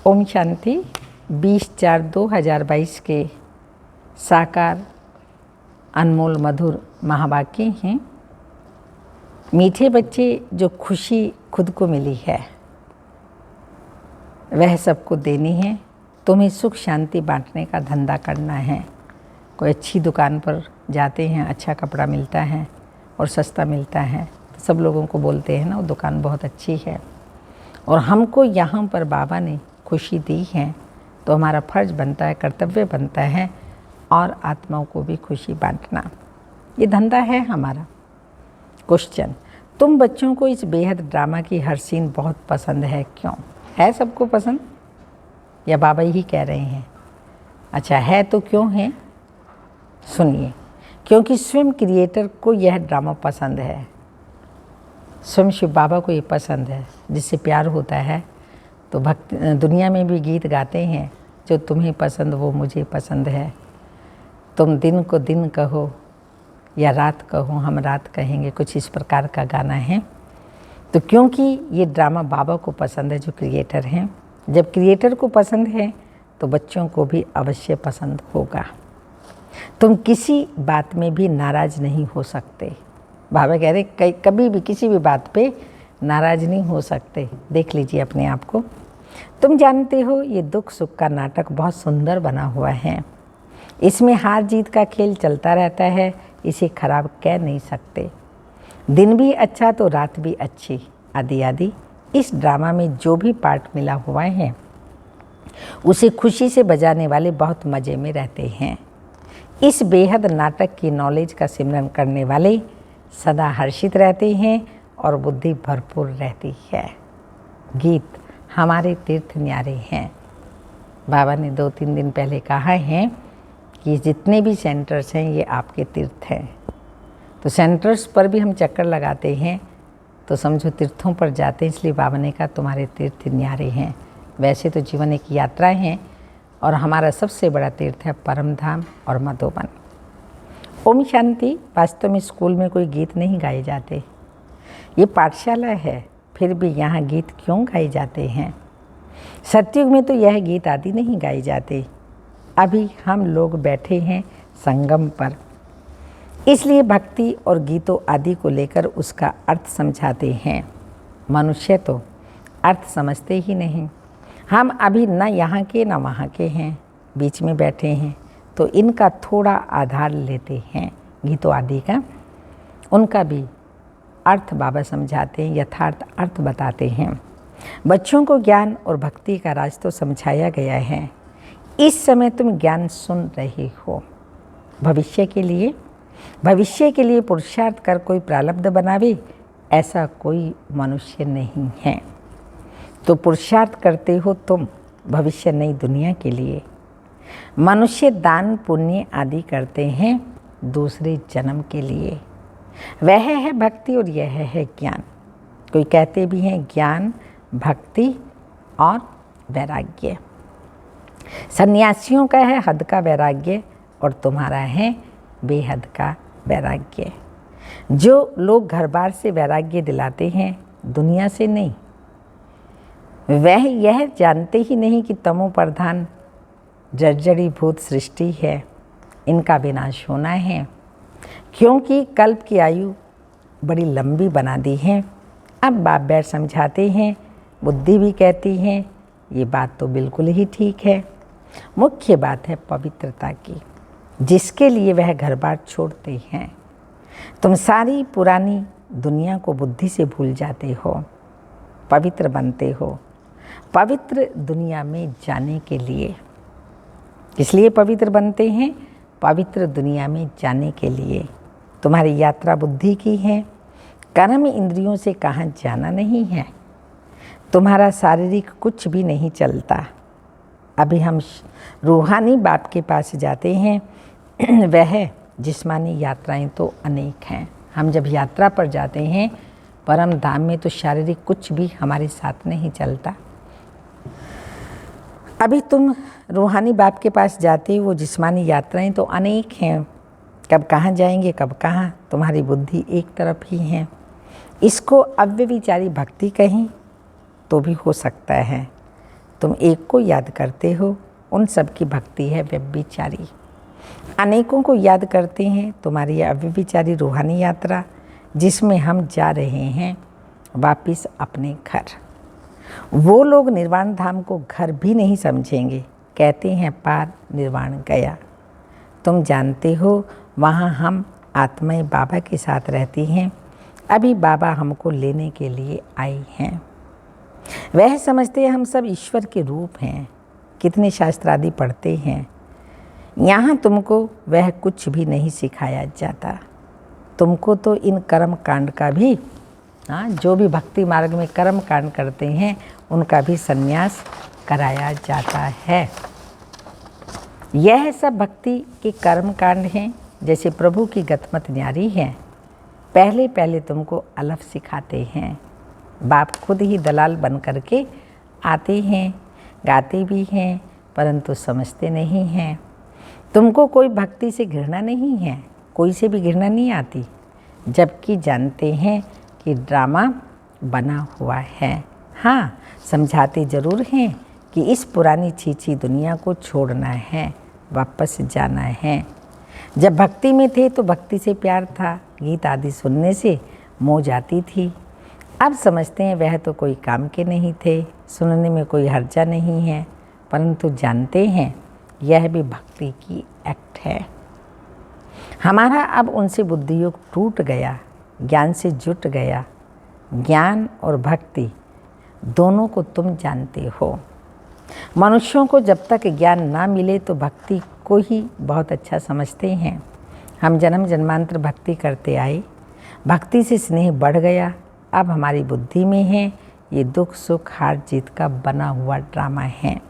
ओम शांति। 20/4/2022 के साकार अनमोल मधुर महावाक्य हैं। मीठे बच्चे, जो खुशी खुद को मिली है वह सबको देनी है। तुम्हें सुख शांति बांटने का धंधा करना है। कोई अच्छी दुकान पर जाते हैं, अच्छा कपड़ा मिलता है और सस्ता मिलता है तो सब लोगों को बोलते हैं ना वो दुकान बहुत अच्छी है। और हमको यहाँ पर बाबा ने खुशी दी है तो हमारा फर्ज बनता है, कर्तव्य बनता है और आत्माओं को भी खुशी बांटना। ये धंधा है हमारा। क्वेश्चन, तुम बच्चों को इस बेहद ड्रामा की हर सीन बहुत पसंद है, क्यों? है सबको पसंद या बाबा ही कह रहे हैं? अच्छा है तो क्यों है? सुनिए। क्योंकि स्वयं क्रिएटर को यह ड्रामा पसंद है। स्वयं शिव बाबा को ये पसंद है। जिससे प्यार होता है तो भक्त दुनिया में भी गीत गाते हैं, जो तुम्हें पसंद वो मुझे पसंद है। तुम दिन को दिन कहो या रात कहो, हम रात कहेंगे, कुछ इस प्रकार का गाना है। तो क्योंकि ये ड्रामा बाबा को पसंद है जो क्रिएटर हैं। जब क्रिएटर को पसंद है तो बच्चों को भी अवश्य पसंद होगा। तुम किसी बात में भी नाराज़ नहीं हो सकते। बाबा कह रहे कभी भी किसी भी बात पे नाराज़ नहीं हो सकते। देख लीजिए अपने आप को। तुम जानते हो ये दुख सुख का नाटक बहुत सुंदर बना हुआ है। इसमें हार जीत का खेल चलता रहता है, इसे खराब कह नहीं सकते। दिन भी अच्छा तो रात भी अच्छी, आदि आदि। इस ड्रामा में जो भी पार्ट मिला हुआ है उसे खुशी से बजाने वाले बहुत मज़े में रहते हैं। इस बेहद नाटक की नॉलेज का सिमरन करने वाले सदा हर्षित रहते हैं और बुद्धि भरपूर रहती है। गीत हमारे तीर्थ न्यारे हैं। बाबा ने 2-3 दिन पहले कहा है कि जितने भी सेंटर्स हैं ये आपके तीर्थ हैं। तो सेंटर्स पर भी हम चक्कर लगाते हैं तो समझो तीर्थों पर जाते हैं, इसलिए बाबा ने कहा तुम्हारे तीर्थ न्यारे हैं। वैसे तो जीवन एक यात्रा है और हमारा सबसे बड़ा तीर्थ है परम धाम और मधुबन। ओम शांति। वास्तव में स्कूल में कोई गीत नहीं गाए जाते, ये पाठशाला है, फिर भी यहाँ गीत क्यों गाए जाते हैं? सतयुग में तो यह गीत आदि नहीं गाए जाते। अभी हम लोग बैठे हैं संगम पर, इसलिए भक्ति और गीतों आदि को लेकर उसका अर्थ समझाते हैं। मनुष्य तो अर्थ समझते ही नहीं। हम अभी न यहाँ के न वहाँ के हैं, बीच में बैठे हैं तो इनका थोड़ा आधार लेते हैं गीतों आदि का। उनका भी अर्थ बाबा समझाते हैं, यथार्थ अर्थ बताते हैं। बच्चों को ज्ञान और भक्ति का राज तो समझाया गया है। इस समय तुम ज्ञान सुन रहे हो। भविष्य के लिए पुरुषार्थ कर कोई प्रारब्ध बनावे, ऐसा कोई मनुष्य नहीं है। तो पुरुषार्थ करते हो तुम भविष्य नई दुनिया के लिए। मनुष्य दान पुण्य आदि करते हैं दूसरे जन्म के लिए। वह है भक्ति और यह है ज्ञान। कोई कहते भी हैं ज्ञान, भक्ति और वैराग्य। सन्यासियों का है हद का वैराग्य और तुम्हारा है बेहद का वैराग्य। जो लोग घर बार से वैराग्य दिलाते हैं, दुनिया से नहीं, वह यह जानते ही नहीं कि तमो प्रधान जर्जरीभूत सृष्टि है, इनका विनाश होना है। क्योंकि कल्प की आयु बड़ी लंबी बना दी है। अब बाप बैठ समझाते हैं, बुद्धि भी कहती है ये बात तो बिल्कुल ही ठीक है। मुख्य बात है पवित्रता की, जिसके लिए वह घर बार छोड़ते हैं। तुम सारी पुरानी दुनिया को बुद्धि से भूल जाते हो, पवित्र बनते हो। पवित्र दुनिया में जाने के लिए, किस लिए पवित्र बनते हैं? पवित्र दुनिया में जाने के लिए। तुम्हारी यात्रा बुद्धि की है, कर्म इंद्रियों से कहाँ जाना नहीं है। तुम्हारा शारीरिक कुछ भी नहीं चलता। अभी हम रूहानी बाप के पास जाते हैं, वह जिस्मानी यात्राएं तो अनेक हैं। हम जब यात्रा पर जाते हैं परम धाम में तो शारीरिक कुछ भी हमारे साथ नहीं चलता। अभी तुम रूहानी बाप के पास जाते हो, वो जिस्मानी यात्राएं तो अनेक हैं। कब कहाँ जाएंगे, कब कहाँ, तुम्हारी बुद्धि एक तरफ ही है। इसको अव्यभिचारी भक्ति कहीं तो भी हो सकता है। तुम एक को याद करते हो, उन सब की भक्ति है व्यभिचारी। अनेकों को याद करते हैं तुम्हारी यह अव्यभिचारी रूहानी यात्रा, जिसमें हम जा रहे हैं वापिस अपने घर। वो लोग निर्वाण धाम को घर भी नहीं समझेंगे, कहते हैं पार निर्वाण गया। तुम जानते हो वहाँ हम आत्माएं बाबा के साथ रहती हैं। अभी बाबा हमको लेने के लिए आए हैं। वह समझते हैं हम सब ईश्वर के रूप हैं। कितने शास्त्र आदि पढ़ते हैं, यहाँ तुमको वह कुछ भी नहीं सिखाया जाता। तुमको तो इन कर्म कांड का भी, जो भी भक्ति मार्ग में कर्म कांड करते हैं उनका भी संन्यास कराया जाता है। यह सब भक्ति के कर्म कांड हैं, जैसे प्रभु की गतमत न्यारी है। पहले पहले तुमको अलफ सिखाते हैं। बाप खुद ही दलाल बन करके आते हैं, गाते भी हैं, परंतु समझते नहीं हैं। तुमको कोई भक्ति से घृणा नहीं है, कोई से भी घृणा नहीं आती, जबकि जानते हैं कि ड्रामा बना हुआ है। हाँ, समझाते ज़रूर हैं कि इस पुरानी छीछी दुनिया को छोड़ना है, वापस जाना है। जब भक्ति में थे तो भक्ति से प्यार था, गीत आदि सुनने से मौज आती थी। अब समझते हैं वह तो कोई काम के नहीं थे, सुनने में कोई हर्जा नहीं है, परंतु जानते हैं यह भी भक्ति की एक्ट है। हमारा अब उनसे बुद्धियोग टूट गया, ज्ञान से जुट गया। ज्ञान और भक्ति दोनों को तुम जानते हो। मनुष्यों को जब तक ज्ञान ना मिले तो भक्ति को ही बहुत अच्छा समझते हैं। हम जन्म जन्मांतर भक्ति करते आए, भक्ति से स्नेह बढ़ गया। अब हमारी बुद्धि में है ये दुख सुख हार जीत का बना हुआ ड्रामा है,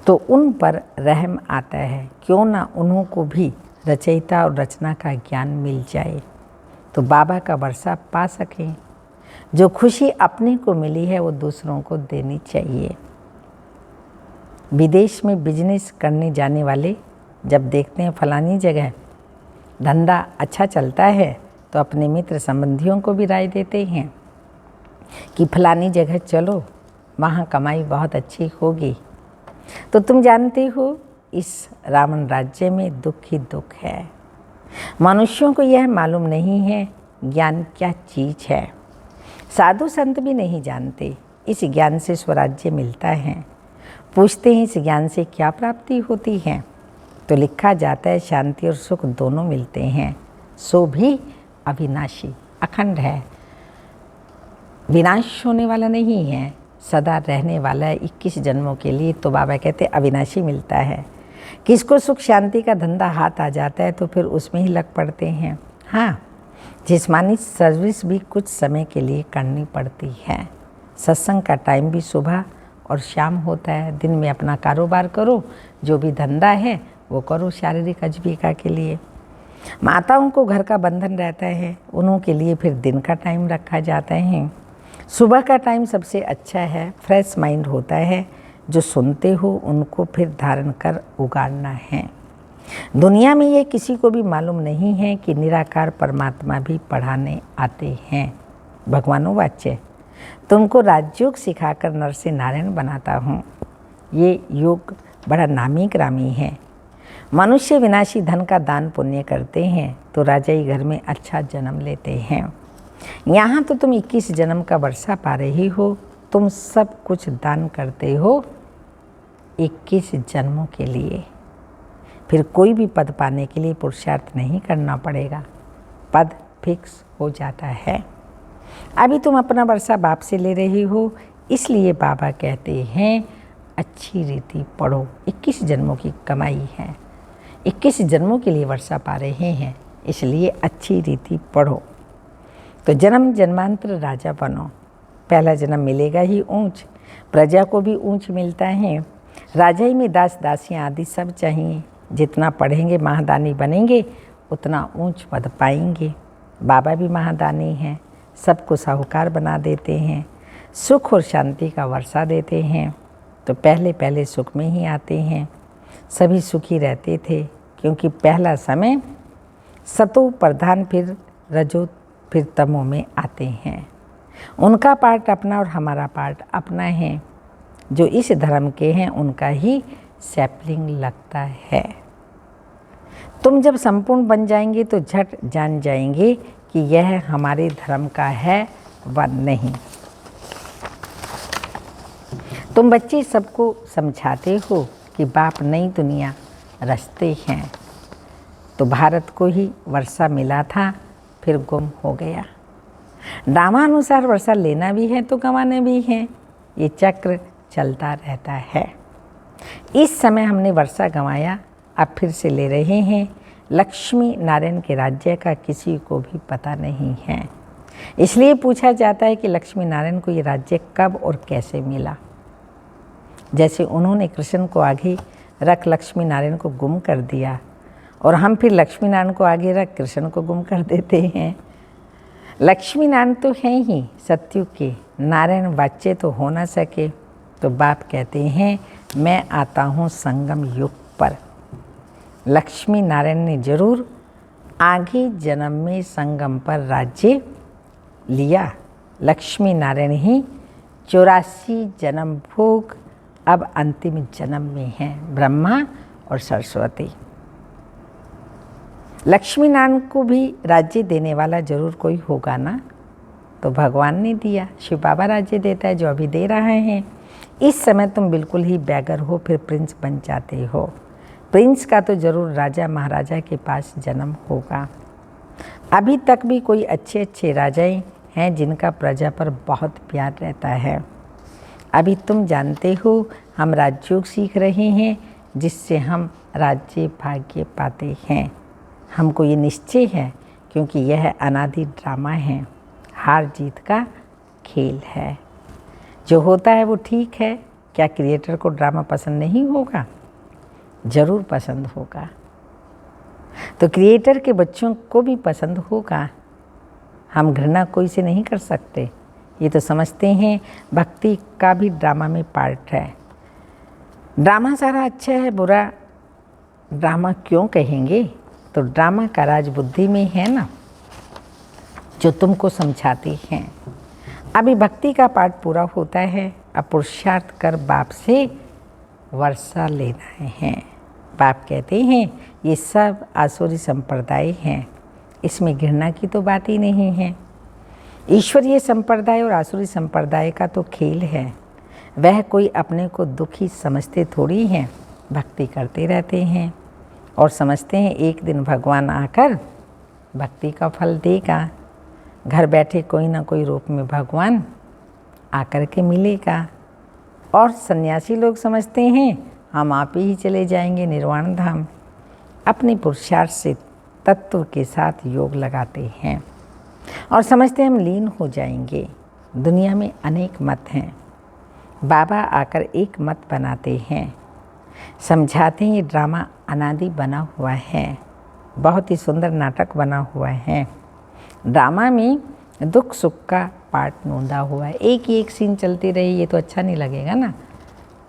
तो उन पर रहम आता है। क्यों ना उन्हों को भी रचयिता और रचना का ज्ञान मिल जाए, तो बाबा का वर्षा पा सकें। जो खुशी अपने को मिली है वो दूसरों को देनी चाहिए। विदेश में बिजनेस करने जाने वाले जब देखते हैं फलानी जगह धंधा अच्छा चलता है, तो अपने मित्र संबंधियों को भी राय देते हैं कि फलानी जगह चलो, वहाँ कमाई बहुत अच्छी होगी। तो तुम जानते हो इस रावण राज्य में दुख ही दुख है। मनुष्यों को यह मालूम नहीं है ज्ञान क्या चीज़ है। साधु संत भी नहीं जानते इस ज्ञान से स्वराज्य मिलता है। पूछते हैं इस ज्ञान से क्या प्राप्ति होती है, तो लिखा जाता है शांति और सुख दोनों मिलते हैं। सो भी अविनाशी अखंड है, विनाश होने वाला नहीं है, सदा रहने वाला है 21 जन्मों के लिए। तो बाबा कहते अविनाशी मिलता है। किसको सुख शांति का धंधा हाथ आ जाता है तो फिर उसमें ही लग पड़ते हैं। हाँ, जिस्मानी सर्विस भी कुछ समय के लिए करनी पड़ती है। सत्संग का टाइम भी सुबह और शाम होता है। दिन में अपना कारोबार करो, जो भी धंधा है वो करो शारीरिक आजीविका के लिए। माताओं को घर का बंधन रहता है, उन्हों के लिए फिर दिन का टाइम रखा जाता है। सुबह का टाइम सबसे अच्छा है, फ्रेश माइंड होता है। जो सुनते हो उनको फिर धारण कर उगाड़ना है। दुनिया में ये किसी को भी मालूम नहीं है कि निराकार परमात्मा भी पढ़ाने आते हैं। भगवानों वाच्य, तुमको राजयोग सिखाकर नर से नारायण बनाता हूँ। ये योग बड़ा नामी ग्रामी है। मनुष्य विनाशी धन का दान पुण्य करते हैं तो राजाई घर में अच्छा जन्म लेते हैं। यहाँ तो तुम 21 जन्म का वर्षा पा रही हो। तुम सब कुछ दान करते हो 21 जन्मों के लिए। फिर कोई भी पद पाने के लिए पुरुषार्थ नहीं करना पड़ेगा, पद फिक्स हो जाता है। अभी तुम अपना वर्षा बाप से ले रही हो, इसलिए बाबा कहते हैं अच्छी रीति पढ़ो। 21 जन्मों की कमाई है, 21 जन्मों के लिए वर्षा पा रहे हैं, इसलिए अच्छी रीति पढ़ो। तो जन्म जन्मांतर राजा बनो। पहला जन्म मिलेगा ही ऊंच, प्रजा को भी ऊंच मिलता है। राजाई में दास दासियाँ आदि सब चाहिए। जितना पढ़ेंगे महादानी बनेंगे, उतना ऊंच पद पाएंगे। बाबा भी महादानी हैं, सबको साहूकार बना देते हैं, सुख और शांति का वर्षा देते हैं। तो पहले पहले सुख में ही आते हैं। सभी सुखी रहते थे, क्योंकि पहला समय सतो प्रधान, फिर रजो, फिर तमो में आते हैं। उनका पार्ट अपना और हमारा पार्ट अपना है। जो इस धर्म के हैं उनका ही सैपलिंग लगता है। तुम जब संपूर्ण बन जाएंगे तो झट जान जाएंगे कि यह हमारे धर्म का है व नहीं। तुम बच्चे सबको समझाते हो कि बाप नई दुनिया रचते हैं, तो भारत को ही वर्षा मिला था फिर गुम हो गया। ड्रामानुसार वर्षा लेना भी है तो गंवाना भी है, ये चक्र चलता रहता है। इस समय हमने वर्षा गंवाया, अब फिर से ले रहे हैं। लक्ष्मी नारायण के राज्य का किसी को भी पता नहीं है, इसलिए पूछा जाता है कि लक्ष्मी नारायण को ये राज्य कब और कैसे मिला। जैसे उन्होंने कृष्ण को आगे रख लक्ष्मी नारायण को गुम कर दिया, और हम फिर लक्ष्मी नारायण को आगे रख कृष्ण को गुम कर देते हैं। लक्ष्मी नारायण तो हैं ही सतयुग के, नारायण बच्चे तो हो ना सके, तो बाप कहते हैं मैं आता हूँ संगम युग पर। लक्ष्मी नारायण ने जरूर आगे जन्म में संगम पर राज्य लिया। लक्ष्मी नारायण ही 84 जन्म भोग अब अंतिम जन्म में हैं, ब्रह्मा और सरस्वती। लक्ष्मी नारायण को भी राज्य देने वाला जरूर कोई होगा ना, तो भगवान ने दिया। शिव बाबा राज्य देता है जो अभी दे रहे हैं। इस समय तुम बिल्कुल ही बैगर हो, फिर प्रिंस बन जाते हो। प्रिंस का तो जरूर राजा महाराजा के पास जन्म होगा। अभी तक भी कोई अच्छे अच्छे राजाएं हैं जिनका प्रजा पर बहुत प्यार रहता है। अभी तुम जानते हो हम राजयोग सीख रहे हैं, जिससे हम राज्य भाग्य पाते हैं। हमको ये निश्चय है, क्योंकि यह अनादि ड्रामा है, हार जीत का खेल है। जो होता है वो ठीक है। क्या क्रिएटर को ड्रामा पसंद नहीं होगा? जरूर पसंद होगा। तो क्रिएटर के बच्चों को भी पसंद होगा। हम घृणा कोई से नहीं कर सकते। ये तो समझते हैं भक्ति का भी ड्रामा में पार्ट है। ड्रामा सारा अच्छा है, बुरा ड्रामा क्यों कहेंगे? तो ड्रामा का राज बुद्धि में है ना, जो तुमको समझाते हैं। अभी भक्ति का पाठ पूरा होता है, अब पुरुषार्थ कर बाप से वर्षा लेना है। बाप कहते हैं ये सब आसुरी संप्रदाय हैं, इसमें घृणा की तो बात ही नहीं है। ईश्वरीय संप्रदाय और आसुरी संप्रदाय का तो खेल है। वह कोई अपने को दुखी समझते थोड़ी हैं, भक्ति करते रहते हैं और समझते हैं एक दिन भगवान आकर भक्ति का फल देगा। घर बैठे कोई ना कोई रूप में भगवान आकर के मिलेगा। और सन्यासी लोग समझते हैं हम आप ही चले जाएंगे निर्वाण धाम। अपने पुरुषार्थ से तत्व के साथ योग लगाते हैं और समझते हैं हम लीन हो जाएंगे। दुनिया में अनेक मत हैं, बाबा आकर एक मत बनाते हैं, समझाते हैं ये ड्रामा अनादि बना हुआ है, बहुत ही सुंदर नाटक बना हुआ है। ड्रामा में दुख सुख का पार्ट नोंदा हुआ है। एक ही एक सीन चलती रही, ये तो अच्छा नहीं लगेगा ना।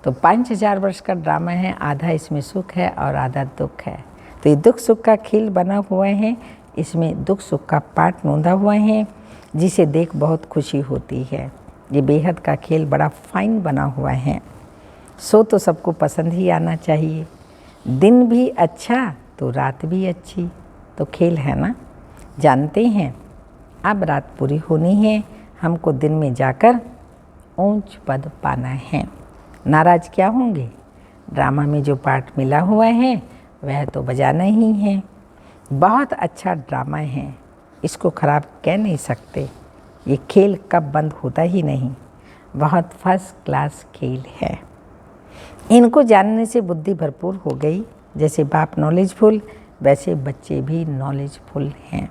तो 5000 वर्ष का ड्रामा है, आधा इसमें सुख है और आधा दुख है। तो ये दुख सुख का खेल बना हुआ है, इसमें दुख सुख का पार्ट नोंदा हुआ है, जिसे देख बहुत खुशी होती है। ये बेहद का खेल बड़ा फाइन बना हुआ है। सो तो सबको पसंद ही आना चाहिए। दिन भी अच्छा तो रात भी अच्छी, तो खेल है ना। जानते हैं अब रात पूरी होनी है, हमको दिन में जाकर ऊंच पद पाना है। नाराज क्या होंगे? ड्रामा में जो पार्ट मिला हुआ है वह तो बजाना ही है। बहुत अच्छा ड्रामा है, इसको खराब कह नहीं सकते। ये खेल कब बंद होता ही नहीं, बहुत फर्स्ट क्लास खेल है। इनको जानने से बुद्धि भरपूर हो गई। जैसे बाप नॉलेजफुल, वैसे बच्चे भी नॉलेजफुल हैं।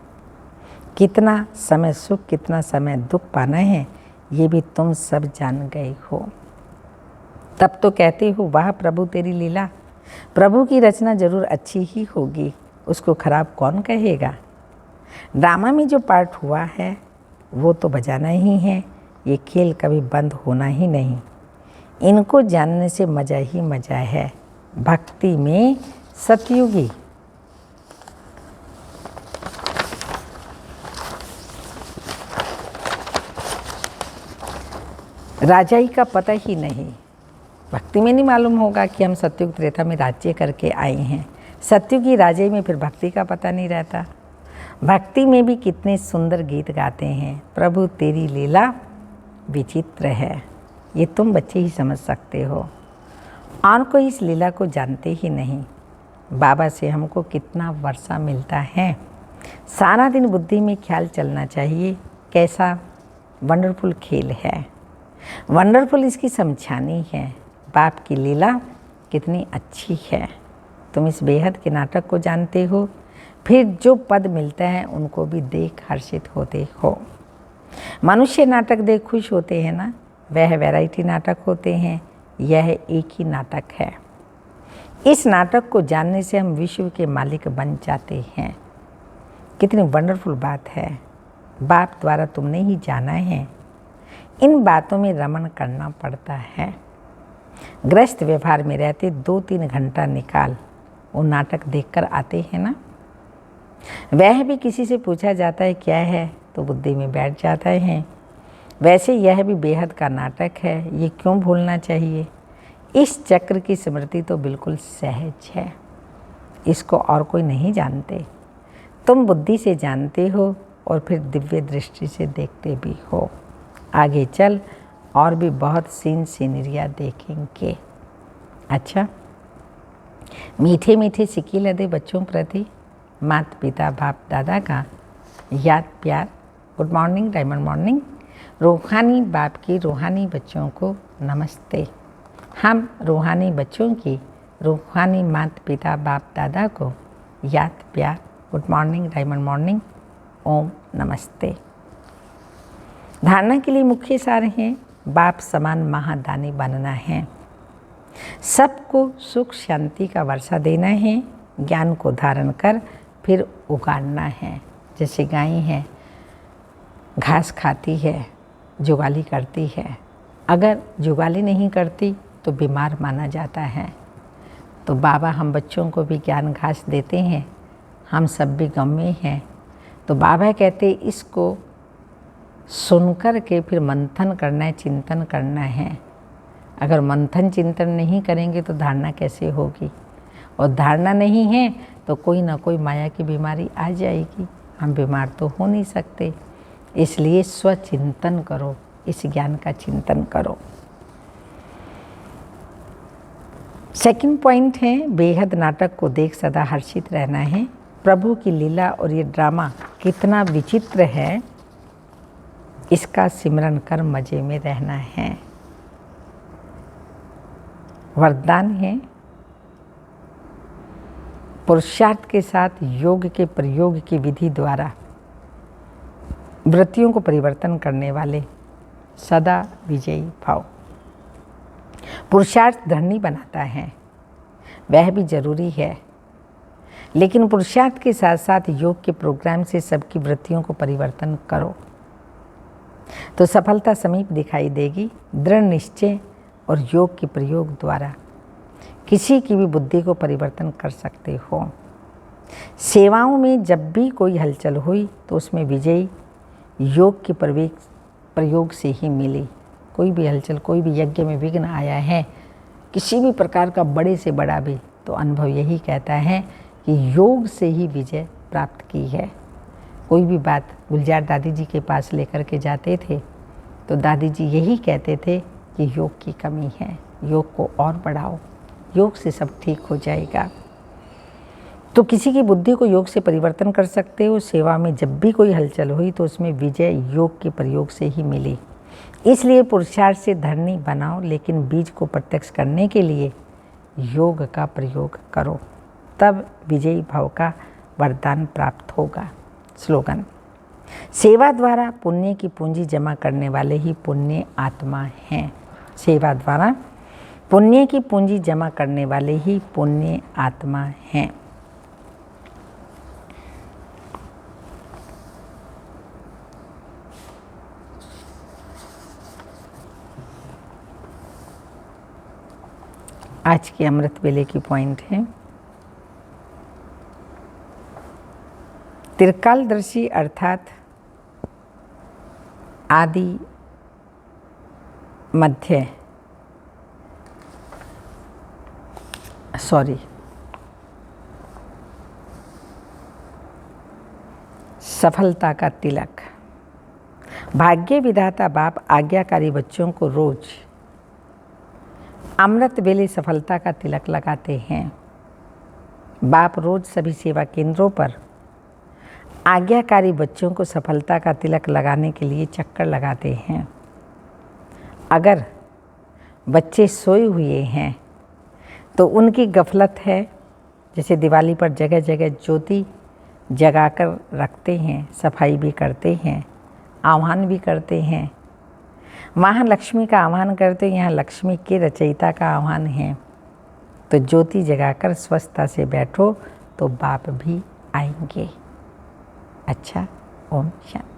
कितना समय सुख कितना समय दुख पाना है ये भी तुम सब जान गए हो। तब तो कहते हो वाह प्रभु तेरी लीला। प्रभु की रचना जरूर अच्छी ही होगी, उसको खराब कौन कहेगा। ड्रामा में जो पार्ट हुआ है वो तो बजाना ही है। ये खेल कभी बंद होना ही नहीं। इनको जानने से मज़ा ही मज़ा है। भक्ति में सतयुगी राजाई का पता ही नहीं। भक्ति में नहीं मालूम होगा कि हम सतयुग त्रेता में राज्य करके आए हैं। सतयुग की राज्य में फिर भक्ति का पता नहीं रहता। भक्ति में भी कितने सुंदर गीत गाते हैं, प्रभु तेरी लीला विचित्र है, ये तुम बच्चे ही समझ सकते हो, और कोई इस लीला को जानते ही नहीं। बाबा से हमको कितना वर्षा मिलता है। सारा दिन बुद्धि में ख्याल चलना चाहिए, कैसा वंडरफुल खेल है, वंडरफुल इसकी समझानी है, बाप की लीला कितनी अच्छी है। तुम इस बेहद के नाटक को जानते हो, फिर जो पद मिलता है उनको भी देख हर्षित होते हो। मनुष्य नाटक देख खुश होते हैं ना, वह वैरायटी नाटक होते हैं, यह एक ही नाटक है। इस नाटक को जानने से हम विश्व के मालिक बन जाते हैं। कितनी वंडरफुल बात है, बाप द्वारा तुमने ही जाना है। इन बातों में रमण करना पड़ता है। ग्रस्त व्यवहार में रहते 2-3 घंटा निकाल वो नाटक देखकर आते हैं ना। वह भी किसी से पूछा जाता है क्या है तो बुद्धि में बैठ जाता है। वैसे यह भी बेहद का नाटक है, ये क्यों भूलना चाहिए। इस चक्र की स्मृति तो बिल्कुल सहज है, इसको और कोई नहीं जानते। तुम बुद्धि से जानते हो और फिर दिव्य दृष्टि से देखते भी हो। आगे चल और भी बहुत सीनरियाँ देखेंगे। अच्छा, मीठे मीठे सिक्के लदे बच्चों प्रति माता पिता बाप दादा का याद प्यार। Good morning, diamond morning. रूहानी बाप की रूहानी बच्चों को नमस्ते। हम रूहानी बच्चों की रूहानी माता पिता बाप दादा को याद प्यार। गुड मॉर्निंग, डायमंड मॉर्निंग, ओम नमस्ते। धारणा के लिए मुख्य सार हैं, बाप समान महादानी बनना है, सबको सुख शांति का वर्षा देना है, ज्ञान को धारण कर फिर उगाड़ना है। जैसे गाय है, घास खाती है, जुगाली करती है, अगर जुगाली नहीं करती तो बीमार माना जाता है। तो बाबा हम बच्चों को भी ज्ञान घास देते हैं, हम सब भी गम में हैं। तो बाबा कहते इसको सुनकर के फिर मंथन करना है, चिंतन करना है। अगर मंथन चिंतन नहीं करेंगे तो धारणा कैसे होगी, और धारणा नहीं है तो कोई ना कोई माया की बीमारी आ जाएगी। हम बीमार तो हो नहीं सकते, इसलिए स्वचिंतन करो, इस ज्ञान का चिंतन करो। सेकंड पॉइंट है, बेहद नाटक को देख सदा हर्षित रहना है। प्रभु की लीला और ये ड्रामा कितना विचित्र है, इसका सिमरन कर मजे में रहना है। वरदान है, पुरुषार्थ के साथ योग के प्रयोग की विधि द्वारा वृत्तियों को परिवर्तन करने वाले सदा विजयी भाव। पुरुषार्थ धरनी बनाता है, वह भी जरूरी है, लेकिन पुरुषार्थ के साथ साथ योग के प्रोग्राम से सबकी वृत्तियों को परिवर्तन करो तो सफलता समीप दिखाई देगी। दृढ़ निश्चय और योग के प्रयोग द्वारा किसी की भी बुद्धि को परिवर्तन कर सकते हो। सेवाओं में जब भी कोई हलचल हुई तो उसमें विजयी योग के प्रयोग से ही मिली। कोई भी हलचल, कोई भी यज्ञ में विघ्न आया है, किसी भी प्रकार का बड़े से बड़ा भी, तो अनुभव यही कहता है कि योग से ही विजय प्राप्त की है। कोई भी बात गुलजार दादी जी के पास लेकर के जाते थे तो दादी जी यही कहते थे कि योग की कमी है, योग को और बढ़ाओ, योग से सब ठीक हो जाएगा। तो किसी की बुद्धि को योग से परिवर्तन कर सकते हो। सेवा में जब भी कोई हलचल हुई तो उसमें विजय योग के प्रयोग से ही मिली। इसलिए पुरुषार्थ से धरनी बनाओ, लेकिन बीज को प्रत्यक्ष करने के लिए योग का प्रयोग करो, तब विजयी भाव का वरदान प्राप्त होगा। स्लोगन, सेवा द्वारा पुण्य की पूंजी जमा करने वाले ही पुण्य आत्मा हैं। सेवा द्वारा पुण्य की पूंजी जमा करने वाले ही पुण्य आत्मा हैं। आज के अमृत वेले की पॉइंट है, त्रिकालदर्शी अर्थात आदि, मध्य सॉरी, सफलता का तिलक। भाग्य विधाता बाप आज्ञाकारी बच्चों को रोज अमृत वेले सफलता का तिलक लगाते हैं। बाप रोज सभी सेवा केंद्रों पर आज्ञाकारी बच्चों को सफलता का तिलक लगाने के लिए चक्कर लगाते हैं। अगर बच्चे सोए हुए हैं तो उनकी गफलत है। जैसे दिवाली पर जगह जगह ज्योति जगाकर रखते हैं, सफाई भी करते हैं, आह्वान भी करते हैं, वहाँ लक्ष्मी का आह्वान करते हैं, यहाँ लक्ष्मी के रचयिता का आह्वान है। तो ज्योति जगाकर स्वस्थता से बैठो तो बाप भी आएंगे। अच्छा, ओम शांति।